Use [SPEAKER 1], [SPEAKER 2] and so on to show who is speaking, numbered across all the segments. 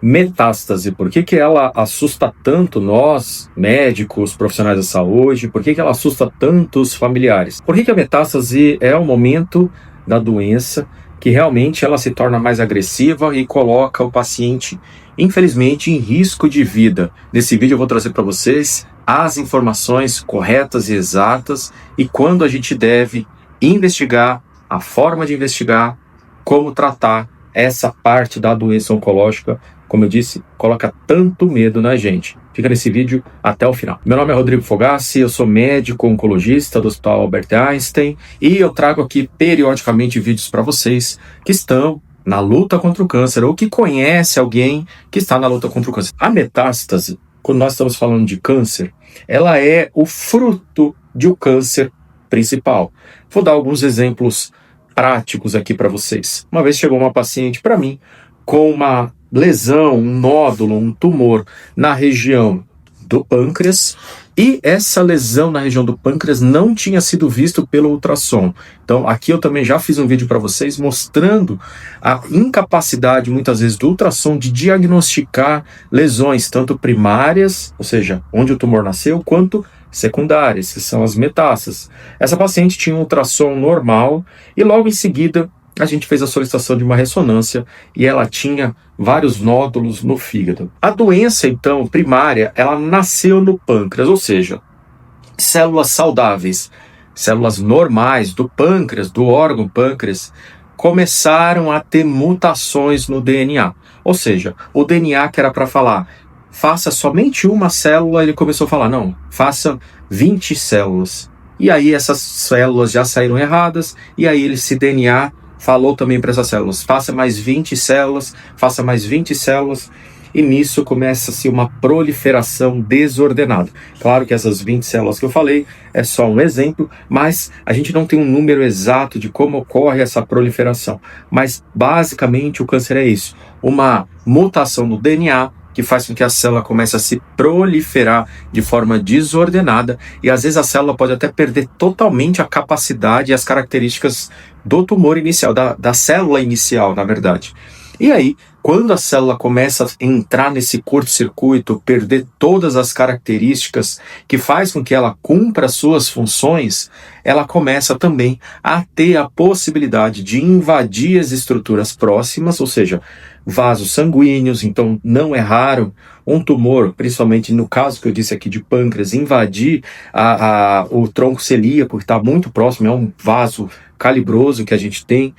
[SPEAKER 1] Metástase, por que que ela assusta tanto nós, médicos, profissionais da saúde? Por que que ela assusta tanto os familiares? Por que que a metástase é o momento da doença que realmente ela se torna mais agressiva e coloca o paciente, infelizmente, em risco de vida? Nesse vídeo eu vou trazer para vocês as informações corretas e exatas e quando a gente deve investigar, a forma de investigar, como tratar essa parte da doença oncológica. Como eu disse, coloca tanto medo na gente. Fica nesse vídeo até o final. Meu nome é Rodrigo Fogassi, eu sou médico oncologista do Hospital Albert Einstein e eu trago aqui periodicamente vídeos para vocês que estão na luta contra o câncer ou que conhece alguém que está na luta contra o câncer. A metástase, quando nós estamos falando de câncer, ela é o fruto de um câncer principal. Vou dar alguns exemplos práticos aqui para vocês. Uma vez chegou uma paciente para mim com uma lesão, um nódulo, um tumor na região do pâncreas e essa lesão na região do pâncreas não tinha sido visto pelo ultrassom. Então aqui eu também já fiz um vídeo para vocês mostrando a incapacidade muitas vezes do ultrassom de diagnosticar lesões tanto primárias, ou seja, onde o tumor nasceu, quanto secundárias, que são as metástases. Essa paciente tinha um ultrassom normal e logo em seguida a gente fez a solicitação de uma ressonância e ela tinha vários nódulos no fígado. A doença, então, primária, ela nasceu no pâncreas, ou seja, células saudáveis, células normais do pâncreas, do órgão pâncreas, começaram a ter mutações no DNA. Ou seja, o DNA que era para falar, faça somente uma célula, ele começou a falar, não, faça 20 células. E aí essas células já saíram erradas, e aí esse DNA falou também para essas células, faça mais 20 células, faça mais 20 células, e nisso começa-se uma proliferação desordenada. Claro que essas 20 células que eu falei é só um exemplo, mas a gente não tem um número exato de como ocorre essa proliferação. Mas basicamente o câncer é isso, uma mutação no DNA, que faz com que a célula comece a se proliferar de forma desordenada e às vezes a célula pode até perder totalmente a capacidade e as características do tumor inicial, da célula inicial, na verdade. E aí, quando a célula começa a entrar nesse curto-circuito, perder todas as características que faz com que ela cumpra suas funções, ela começa também a ter a possibilidade de invadir as estruturas próximas, ou seja, vasos sanguíneos. Então não é raro um tumor, principalmente no caso que eu disse aqui de pâncreas, invadir o tronco celíaco, que está muito próximo, é um vaso calibroso que a gente tem,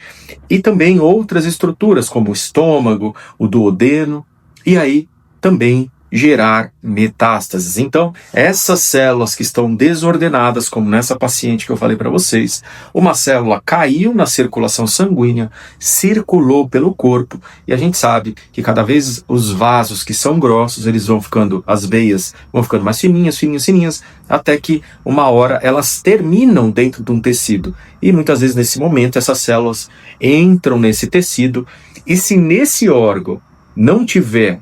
[SPEAKER 1] e também outras estruturas como o estômago, o duodeno, e aí também gerar metástases. Então, essas células que estão desordenadas, como nessa paciente que eu falei para vocês, uma célula caiu na circulação sanguínea, circulou pelo corpo, e a gente sabe que cada vez os vasos que são grossos, eles vão ficando, as veias vão ficando mais fininhas, fininhas, fininhas, até que uma hora elas terminam dentro de um tecido. E muitas vezes nesse momento essas células entram nesse tecido, e se nesse órgão não tiver,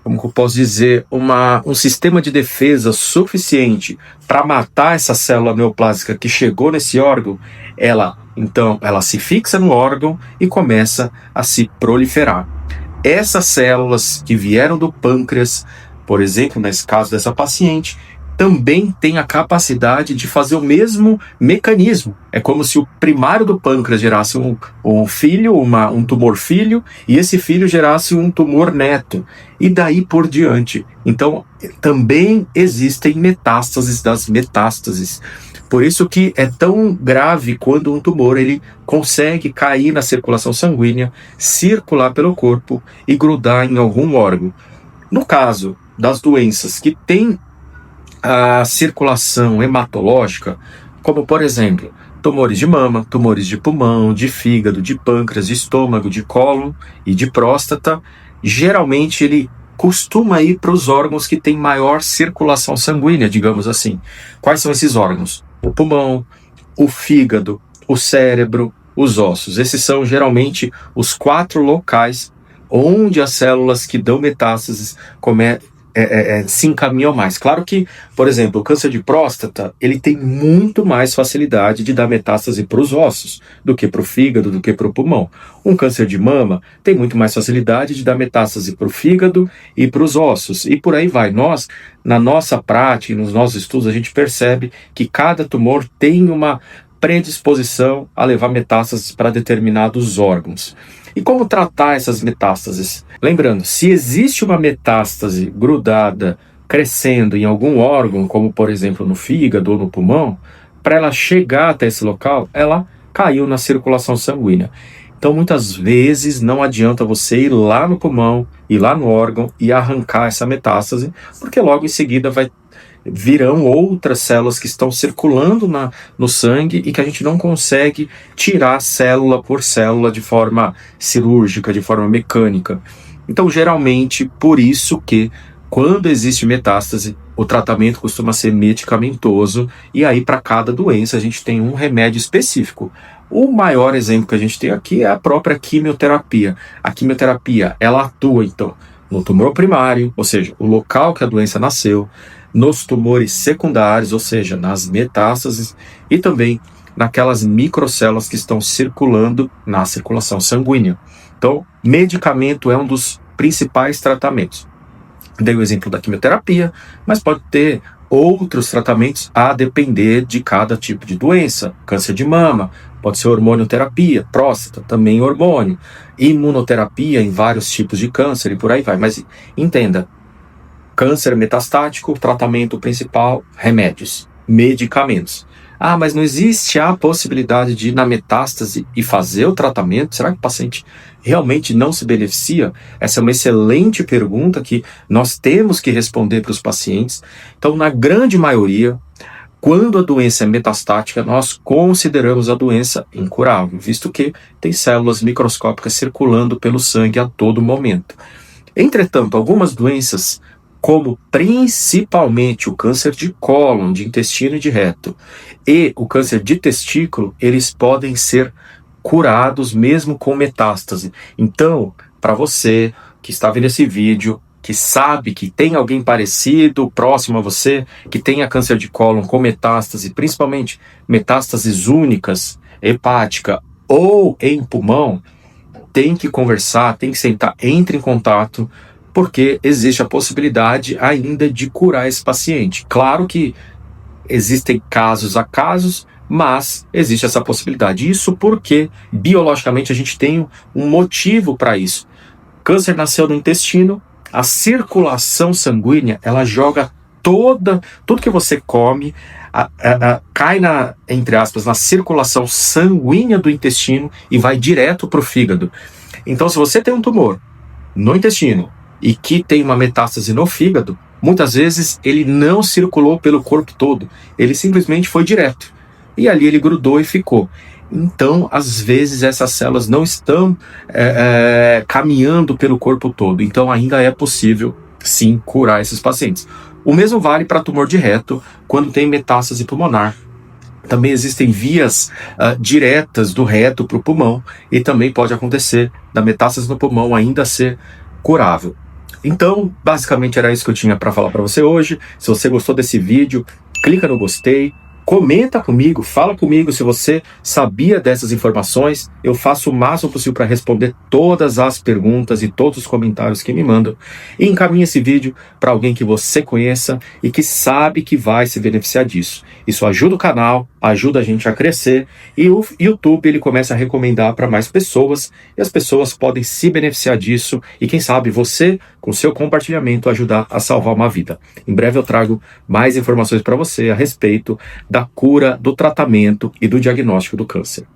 [SPEAKER 1] como eu posso dizer, um sistema de defesa suficiente para matar essa célula neoplásica que chegou nesse órgão, ela se fixa no órgão e começa a se proliferar. Essas células que vieram do pâncreas, por exemplo, nesse caso dessa paciente, também tem a capacidade de fazer o mesmo mecanismo. É como se o primário do pâncreas gerasse um filho, um tumor filho, e esse filho gerasse um tumor neto, e daí por diante. Então, também existem metástases das metástases. Por isso que é tão grave quando um tumor ele consegue cair na circulação sanguínea, circular pelo corpo e grudar em algum órgão. No caso das doenças que têm a circulação hematológica, como por exemplo, tumores de mama, tumores de pulmão, de fígado, de pâncreas, de estômago, de cólon e de próstata, geralmente ele costuma ir para os órgãos que têm maior circulação sanguínea, digamos assim. Quais são esses órgãos? O pulmão, o fígado, o cérebro, os ossos. Esses são geralmente os 4 locais onde as células que dão metástases se encaminham mais. Claro que, por exemplo, o câncer de próstata, ele tem muito mais facilidade de dar metástase para os ossos do que para o fígado, do que para o pulmão. Um câncer de mama tem muito mais facilidade de dar metástase para o fígado e para os ossos. E por aí vai. Nós, na nossa prática e nos nossos estudos, a gente percebe que cada tumor tem uma predisposição a levar metástases para determinados órgãos. E como tratar essas metástases? Lembrando, se existe uma metástase grudada, crescendo em algum órgão, como por exemplo no fígado ou no pulmão, para ela chegar até esse local, ela caiu na circulação sanguínea. Então muitas vezes não adianta você ir lá no pulmão, ir lá no órgão e arrancar essa metástase, porque logo em seguida virão outras células que estão circulando no sangue e que a gente não consegue tirar célula por célula de forma cirúrgica, de forma mecânica. Então, geralmente, por isso que quando existe metástase, o tratamento costuma ser medicamentoso e aí para cada doença a gente tem um remédio específico. O maior exemplo que a gente tem aqui é a própria quimioterapia. A quimioterapia, ela atua então no tumor primário, ou seja, o local que a doença nasceu, nos tumores secundários, ou seja, nas metástases, e também naquelas microcélulas que estão circulando na circulação sanguínea. Então, medicamento é um dos principais tratamentos. Dei o exemplo da quimioterapia, mas pode ter outros tratamentos a depender de cada tipo de doença. Câncer de mama, pode ser hormonioterapia, próstata, também hormônio, imunoterapia em vários tipos de câncer e por aí vai. Mas entenda, câncer metastático, tratamento principal, remédios, medicamentos. Ah, mas não existe a possibilidade de ir na metástase e fazer o tratamento? Será que o paciente realmente não se beneficia? Essa é uma excelente pergunta que nós temos que responder para os pacientes. Então, na grande maioria, quando a doença é metastática, nós consideramos a doença incurável, visto que tem células microscópicas circulando pelo sangue a todo momento. Entretanto, algumas doenças, como principalmente o câncer de cólon, de intestino e de reto, e o câncer de testículo, eles podem ser curados mesmo com metástase. Então, para você que está vendo esse vídeo, que sabe que tem alguém parecido, próximo a você, que tenha câncer de cólon com metástase, principalmente metástases únicas, hepática ou em pulmão, tem que conversar, tem que sentar, entre em contato, porque existe a possibilidade ainda de curar esse paciente. Claro que existem casos a casos, mas existe essa possibilidade. Isso porque, biologicamente, a gente tem um motivo para isso. Câncer nasceu no intestino, a circulação sanguínea, ela joga tudo que você come, cai entre aspas, na circulação sanguínea do intestino e vai direto para o fígado. Então, se você tem um tumor no intestino, e que tem uma metástase no fígado, muitas vezes ele não circulou pelo corpo todo, ele simplesmente foi direto. E ali ele grudou e ficou. Então, às vezes, essas células não estão caminhando pelo corpo todo. Então, ainda é possível, sim, curar esses pacientes. O mesmo vale para tumor de reto, quando tem metástase pulmonar. Também existem vias diretas do reto para o pulmão, e também pode acontecer da metástase no pulmão ainda ser curável. Então, basicamente era isso que eu tinha para falar para você hoje. Se você gostou desse vídeo, clica no gostei, comenta comigo, fala comigo se você sabia dessas informações. Eu faço o máximo possível para responder todas as perguntas e todos os comentários que me mandam. E encaminhe esse vídeo para alguém que você conheça e que sabe que vai se beneficiar disso. Isso ajuda o canal, ajuda a gente a crescer e o YouTube ele começa a recomendar para mais pessoas e as pessoas podem se beneficiar disso e quem sabe você, com seu compartilhamento, ajudar a salvar uma vida. Em breve eu trago mais informações para você a respeito da cura, do tratamento e do diagnóstico do câncer.